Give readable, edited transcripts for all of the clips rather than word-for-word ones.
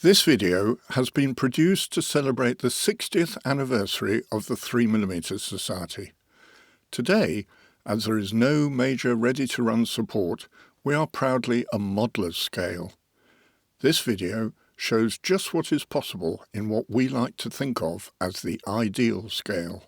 This video has been produced to celebrate the 60th anniversary of the 3mm Society. Today, as there is no major ready-to-run support, we are proudly a modeller's scale. This video shows just what is possible in what we like to think of as the ideal scale.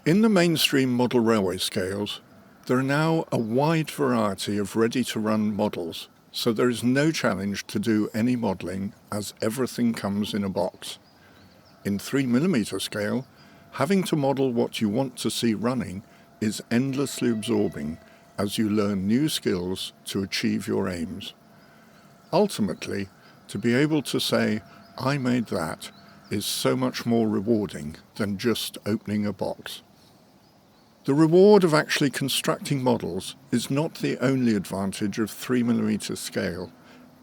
In the mainstream model railway scales, there are now a wide variety of ready-to-run models, so there is no challenge to do any modelling as everything comes in a box. In 3mm scale, having to model what you want to see running is endlessly absorbing as you learn new skills to achieve your aims. Ultimately, to be able to say, "I made that," is so much more rewarding than just opening a box. The reward of actually constructing models is not the only advantage of 3mm scale,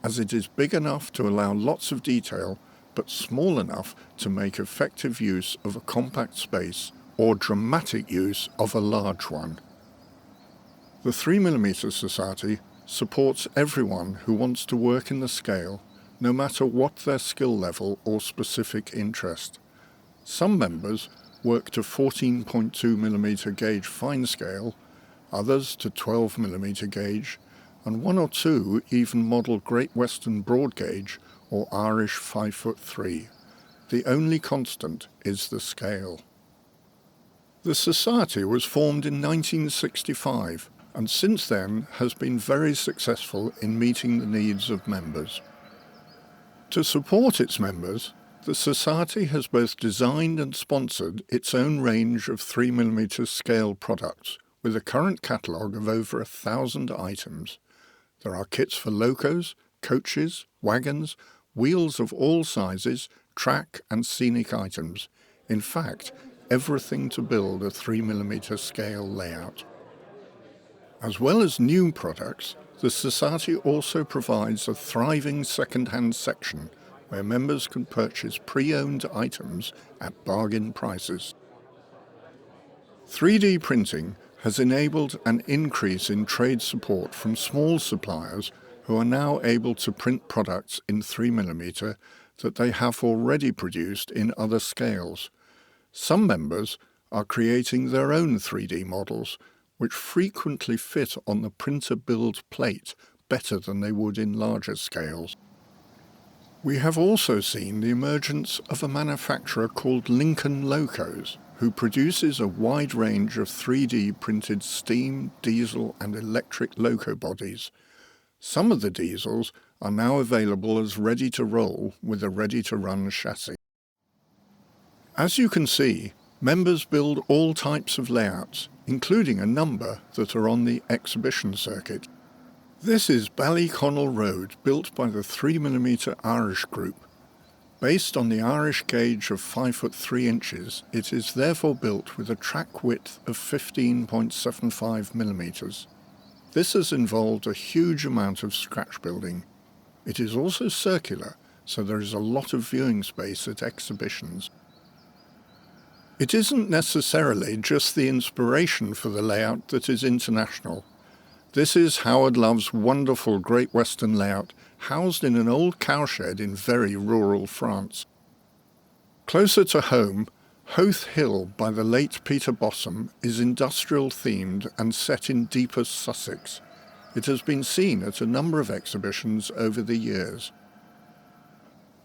as it is big enough to allow lots of detail, but small enough to make effective use of a compact space or dramatic use of a large one. The 3mm Society supports everyone who wants to work in the scale, no matter what their skill level or specific interest. Some members work to 14.2mm gauge fine scale, others to 12mm gauge, and one or two even model Great Western broad gauge or Irish 5'3". The only constant is the scale. The Society was formed in 1965 and since then has been very successful in meeting the needs of members. To support its members, the Society has both designed and sponsored its own range of 3mm scale products, with a current catalogue of over 1,000 items. There are kits for locos, coaches, wagons, wheels of all sizes, track and scenic items. In fact, everything to build a 3mm scale layout. As well as new products, the Society also provides a thriving second-hand section where members can purchase pre-owned items at bargain prices. 3D printing has enabled an increase in trade support from small suppliers who are now able to print products in 3mm that they have already produced in other scales. Some members are creating their own 3D models, which frequently fit on the printer build plate better than they would in larger scales. We have also seen the emergence of a manufacturer called Lincoln Locos, who produces a wide range of 3D printed steam, diesel and electric loco bodies. Some of the diesels are now available as ready-to-roll with a ready-to-run chassis. As you can see, members build all types of layouts, including a number that are on the exhibition circuit. This is Ballyconnell Road, built by the 3mm Irish group. Based on the Irish gauge of 5'3 inches, it is therefore built with a track width of 15.75mm. This has involved a huge amount of scratch building. It is also circular, so there is a lot of viewing space at exhibitions. It isn't necessarily just the inspiration for the layout that is international. This is Howard Love's wonderful Great Western layout, housed in an old cowshed in very rural France. Closer to home, Hoath Hill by the late Peter Bossum is industrial themed and set in deepest Sussex. It has been seen at a number of exhibitions over the years.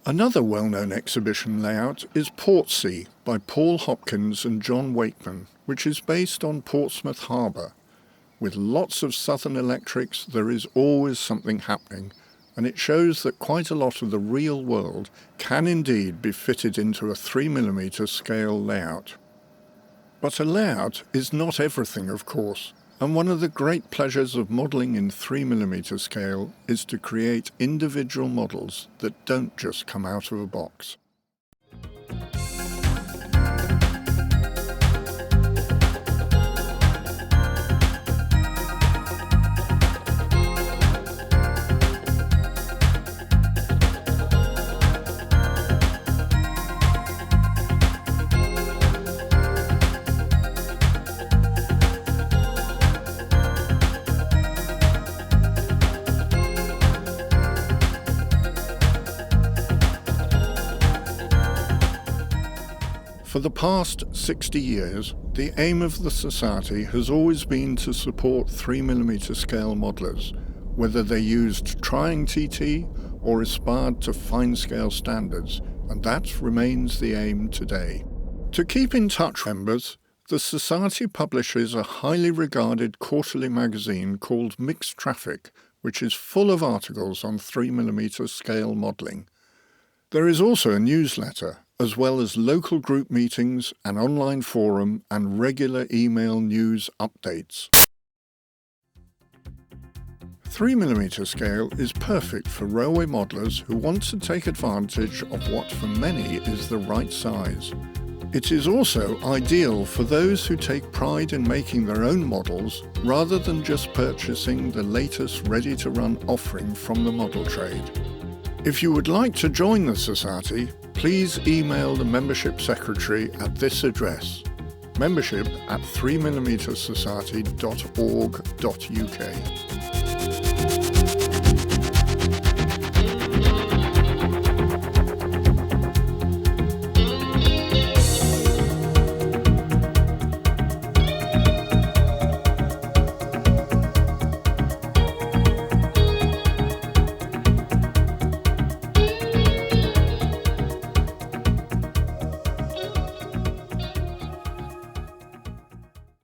Another well-known exhibition layout is Portsea by Paul Hopkins and John Wakeman, which is based on Portsmouth Harbour. With lots of Southern electrics, there is always something happening, and it shows that quite a lot of the real world can indeed be fitted into a 3mm scale layout. But a layout is not everything, of course. And one of the great pleasures of modelling in 3mm scale is to create individual models that don't just come out of a box. For the past 60 years, the aim of the Society has always been to support 3mm scale modellers, whether they used trying TT or aspired to fine-scale standards, and that remains the aim today. To keep in touch, members, the Society publishes a highly regarded quarterly magazine called Mixed Traffic, which is full of articles on 3mm scale modelling. There is also a newsletter, as well as local group meetings, an online forum and regular email news updates. 3mm scale is perfect for railway modellers who want to take advantage of what for many is the right size. It is also ideal for those who take pride in making their own models rather than just purchasing the latest ready-to-run offering from the model trade. If you would like to join the Society, please email the membership secretary at this address: membership@3mmsociety.org.uk.